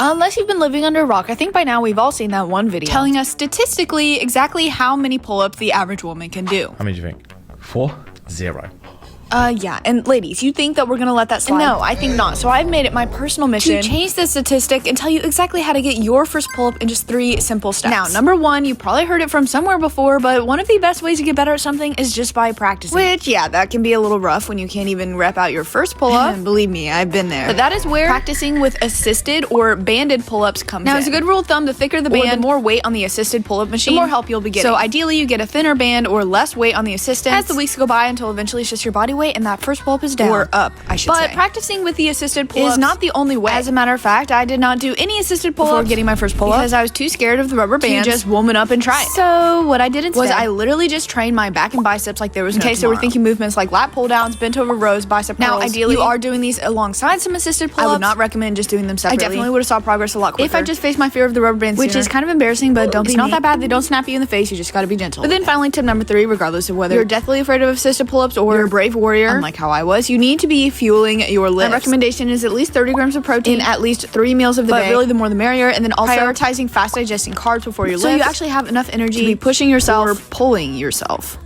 Unless you've been living under a rock, I think by now we've all seen that one video telling us statistically exactly how many pull-ups the average woman can do. How many do you think? 4? 0. Yeah, and ladies, you think that we're gonna let that slide? No, I think not. So I've made it my personal mission to change this statistic and tell you exactly how to get your first pull-up in just 3 simple steps. Now, number 1, you probably heard it from somewhere before, but one of the best ways to get better at something is just by practicing. Which, yeah, that can be a little rough when you can't even rep out your first pull-up. And believe me, I've been there. But that is where practicing with assisted or banded pull-ups comes in. Now, as a good rule of thumb, the thicker the band, or the more weight on the assisted pull-up machine, the more help you'll be getting. So ideally, you get a thinner band or less weight on the assistant as the weeks go by until eventually it's just your body weight and that first pull-up is down. Or up, I should say. But practicing with the assisted pull-ups is not the only way. As a matter of fact, I did not do any assisted pull-ups before getting my first pull-up because I was too scared of the rubber band to just woman up and try it. So what I did instead was I literally just trained my back and biceps like there was no tomorrow. So we're thinking movements like lat pull-downs, bent over rows, bicep curls. Now, ideally, you are doing these alongside some assisted pull-ups. I would not recommend just doing them separately. I definitely would have saw progress a lot quicker if I just faced my fear of the rubber band sooner, which is kind of embarrassing, but don't be. It's not that bad. They don't snap you in the face. You just gotta be gentle. But then finally, tip number 3, regardless of whether you're deathly afraid of assisted pull-ups or you're a brave warrior, unlike how I was, you need to be fueling your lifts. My recommendation is at least 30 grams of protein in at least 3 meals of the day. But really, the more the merrier. And then also prioritizing fast digesting carbs before your lifts, so you actually have enough energy to be pushing yourself or pulling yourself.